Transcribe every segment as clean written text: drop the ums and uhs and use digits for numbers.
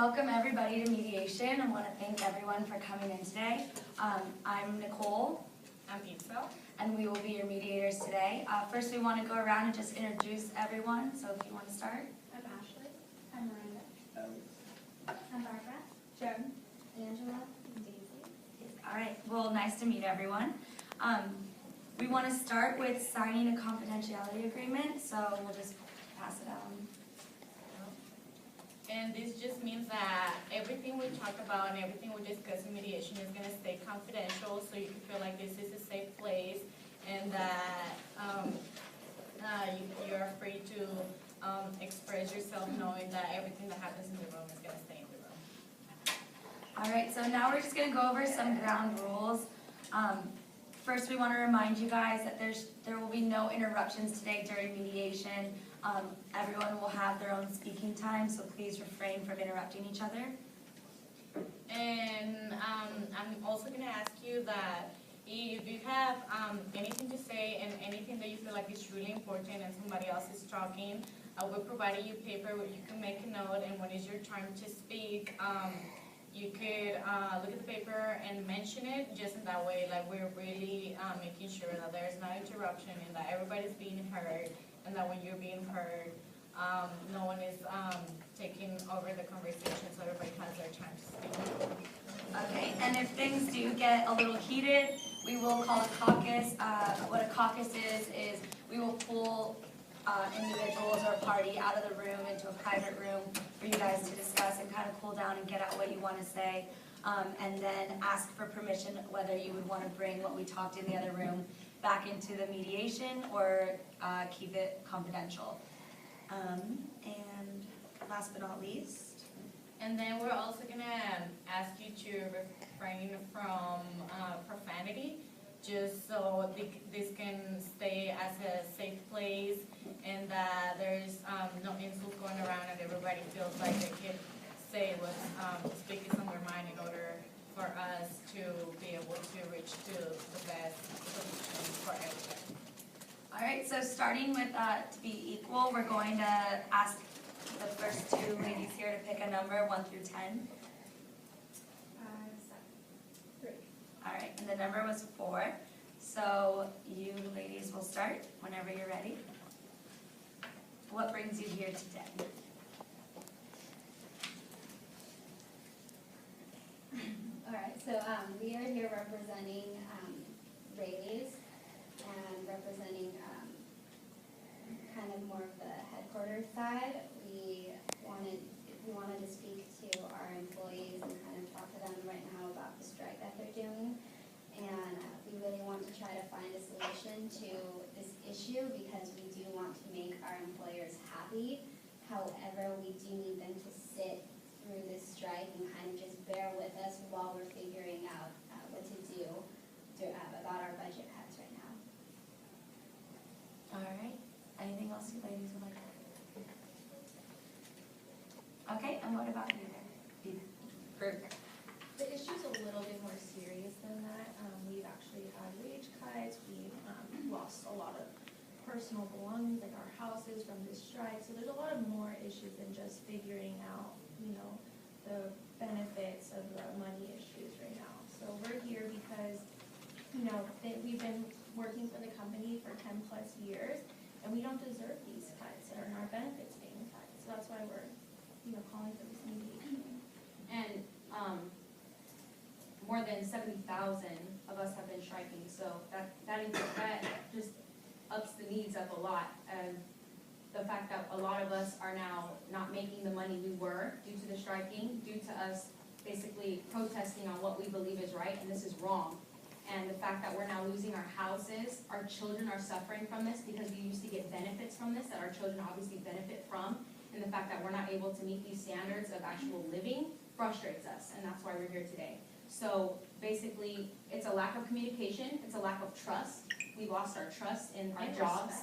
Welcome everybody to Mediation. I want to thank everyone for coming in today. I'm Nicole. I'm Isabel. And we will be your mediators today. First we want to go around and just introduce everyone. So if you want to start. I'm Ashley. I'm Miranda. I'm Barbara. Jen. Angela. And Daisy. All right. Well, nice to meet everyone. We want to start with signing a confidentiality agreement. So we'll just pass it on. And this just means that everything we talk about and everything we discuss in mediation is going to stay confidential, so you can feel like this is a safe place and that you're free to express yourself, knowing that everything that happens in the room is going to stay in the room. All right, so now we're just going to go over some ground rules. First, we want to remind you guys that there will be no interruptions today during mediation. Everyone will have their own speaking time, so please refrain from interrupting each other. And I'm also going to ask you that if you have anything to say and anything that you feel like is really important and somebody else is talking, we're providing you paper where you can make a note, and when it's your time to speak, you could look at the paper and mention it, just in that way, like we're really making sure that there's no interruption and that everybody's being heard, and that when you're being heard, no one is taking over the conversation, so everybody has their time to speak. Okay, and if things do get a little heated, we will call a caucus. What a caucus is we will pull individuals or a party out of the room into a private room for you guys to discuss and kind of cool down and get out what you want to say, and then ask for permission whether you would want to bring what we talked in the other room back into the mediation or keep it confidential. And last but not least, And then we're also going to ask you to refrain from profanity, just so this can stay as a safe place, and that there's no insults going around, and everybody feels like they can say what's speaking on their mind in order for us to be able to reach to the best solution for everybody. all right, so starting with to be equal, we're going to ask the first two ladies here to pick a number, 1 through 10. 3. All right, and the number was 4. So you ladies will start whenever you're ready. What brings you here today? All right, so we are here representing Rayleigh's and representing kind of more of the headquarters side. We wanted to speak to our employees and kind of talk to them right now about the strike that they're doing. And we really want to try to find a solution to this issue because we do want to make our employers happy. However, we do need them to sit through this strike and kind of just bear with us while we're figuring out what to do about our budget cuts right now. All right. Anything else you ladies would like to add? Okay, and what about you? The issue's a little bit more serious than that. We've actually had wage cuts. We've lost a lot of personal belongings, like our houses, from this strike. So there's a lot of more issues than just figuring out, the benefits of the money issues right now. So we're here because, we've been working for the company for 10 plus years, and we don't deserve these cuts and our benefits being cut. So that's why we're, calling for this mediation. And more than 70,000 of us have been striking, so that just ups the needs up a lot. And the fact that a lot of us are now not making the money we were due to the striking, due to us basically protesting on what we believe is right, and this is wrong. And the fact that we're now losing our houses, our children are suffering from this because we used to get benefits from this that our children obviously benefit from, and the fact that we're not able to meet these standards of actual living frustrates us, and that's why we're here today. So basically, it's a lack of communication, it's a lack of trust. We lost our trust in our jobs.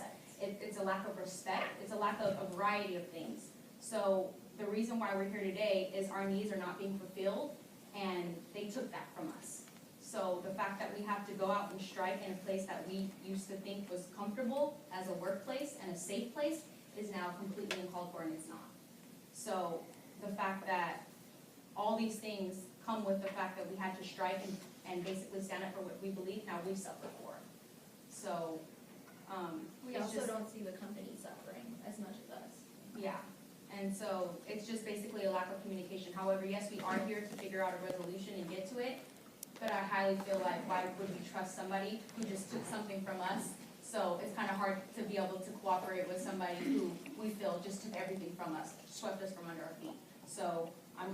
It's a lack of respect. It's a lack of a variety of things. So the reason why we're here today is our needs are not being fulfilled, and they took that from us. So the fact that we have to go out and strike in a place that we used to think was comfortable as a workplace and a safe place is now completely uncalled for, and it's not. So the fact that these things come with the fact that we had to strike and basically stand up for what we believe now we suffer for. So, We it's also just, don't see the company suffering as much as us. yeah. And so it's just basically a lack of communication. However, yes, we are here to figure out a resolution and get to it, but I highly feel like why would we trust somebody who just took something from us? So it's kind of hard to be able to cooperate with somebody who we feel just took everything from us, swept us from under our feet. So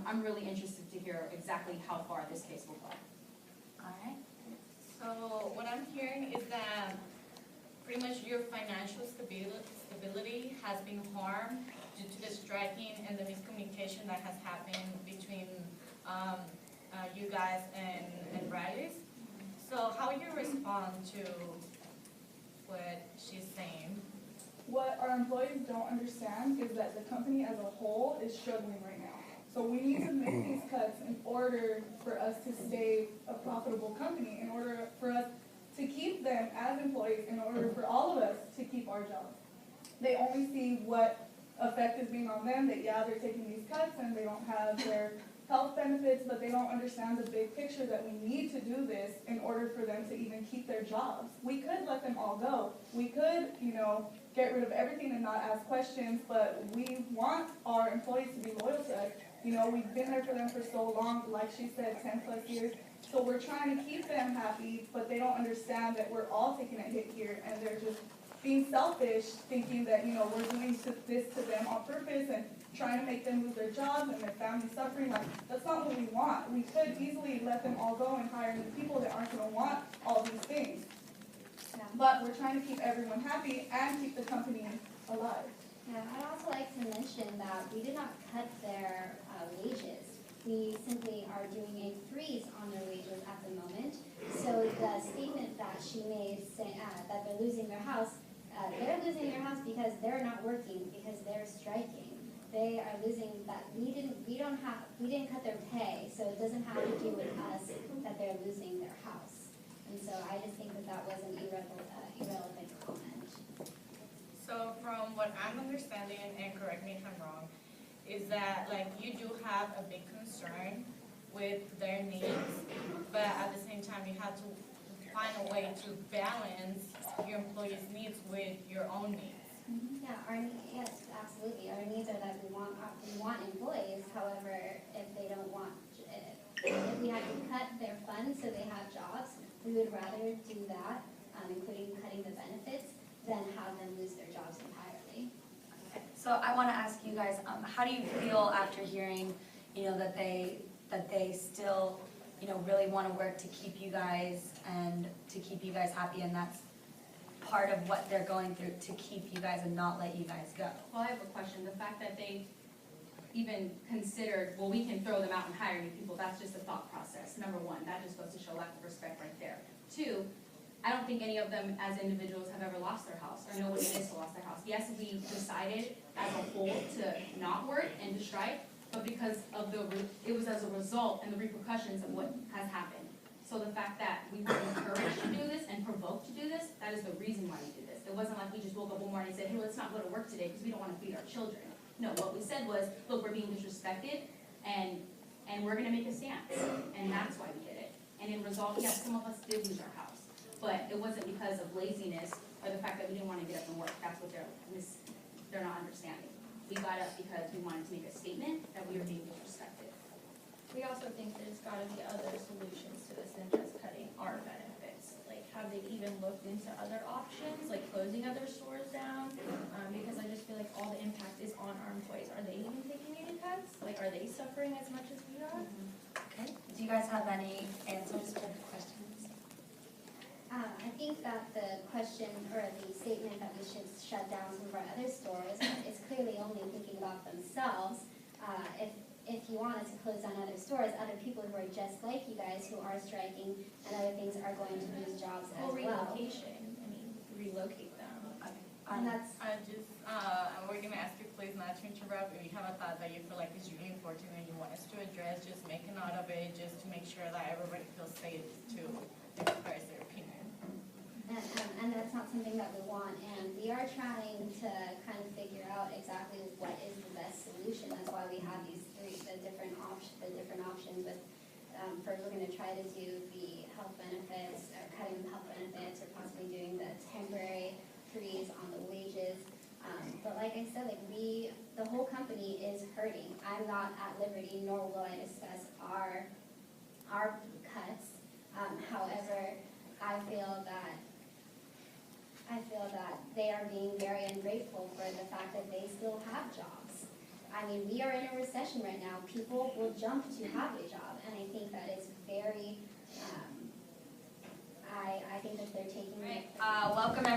I'm really interested to hear exactly how far this case will go. All right. So what I'm hearing is that pretty much your financial stability has been harmed due to the striking and the miscommunication that has happened between you guys and Riley's. So how you respond to what she's saying? What our employees don't understand is that the company as a whole is struggling right now. So we need to make these cuts in order for us to stay a profitable company, in order for us to keep them as employees, in order for all of us to keep our jobs. They only see what effect is being on them, that yeah, they're taking these cuts and they don't have their health benefits, but they don't understand the big picture that we need to do this in order for them to even keep their jobs. We could let them all go. We could, get rid of everything and not ask questions, but we want our employees to be loyal to us. We've been there for them for so long, like she said, 10 plus years. So we're trying to keep them happy, but they don't understand that we're all taking a hit here, and they're just being selfish, thinking that, we're doing this to them on purpose and trying to make them lose their jobs and their family suffering. Like, that's not what we want. We could easily let them all go and hire new people that aren't going to want all these things. Yeah. But we're trying to keep everyone happy and keep the company alive. Yeah, I'd also like to mention that we did not cut their wages. We simply are doing a freeze on their wages at the moment. So the statement that she made, that they're losing their house because they're not working, because they're striking. They are losing that. We didn't cut their pay, so it doesn't have to do with us that they're losing their house. And so I just think that was an irrelevant comment. So from what I'm understanding, and correct me if I'm wrong, is that you do have a big concern with their needs, but at the same time you have to find a way to balance your employees' needs with your own needs. Yeah, yes, absolutely. Our needs are that we want employees. However, if they don't want, if we have to cut their funds so they have jobs, we would rather do that, including cutting the benefits, than have them lose their jobs entirely. So I want to ask you guys, how do you feel after hearing, that they still, really want to work to keep you guys and to keep you guys happy, and that's part of what they're going through to keep you guys and not let you guys go? Well, I have a question. The fact that they even considered, well, we can throw them out and hire new people, that's just a thought process. Number one, that just goes to show lack of respect right there. Two, I don't think any of them as individuals have ever lost their house or know what it is to lose their house. Yes, we decided as a whole to not work and to strike, but because of it was as a result and the repercussions of what has happened. So the fact that we were encouraged to do this and provoked to do this, that is the reason why we did this. It wasn't like we just woke up one morning and said, hey, let's not go to work today because we don't want to feed our children. No, what we said was, look, we're being disrespected and we're going to make a stance. And that's why we did it. And in result, yes, some of us did lose our house. But it wasn't because of laziness or the fact that we didn't want to get up and work. That's what they're not understanding. We got up because we wanted to make a statement that we were being disrespected. We also think there's gotta be other solutions to this than just cutting our benefits. Like, have they even looked into other options, like closing other stores down? Because I just feel like all the impact is on our employees. Are they even taking any cuts? Like, are they suffering as much as we are? Okay. Do you guys have any answers for the questions? I think that the question or the statement that we should shut down some of our other stores is clearly only thinking about themselves. If you wanted to close down other stores, other people who are just like you guys who are striking and other things are going to lose jobs as well. Relocation, relocate them. And that's, We're going to ask you please not to interrupt. If you have a thought that you feel like is really important and you want us to address, just make a note of it, just to make sure that everybody feels safe to express their opinion. and that's not something that we want, and we are trying to kind of figure out exactly what is the best solution. That's why we have the different options First, we're gonna try to do the health benefits, or cutting the health benefits, or possibly doing the temporary freeze on the wages. But like I said, the whole company is hurting. I'm not at liberty, nor will I discuss our cuts. However, I feel that they are being very ungrateful for the fact that they still have jobs. I mean, we are in a recession right now. People will jump to have a job, and I think that is very, I think that they're taking. Welcome everyone.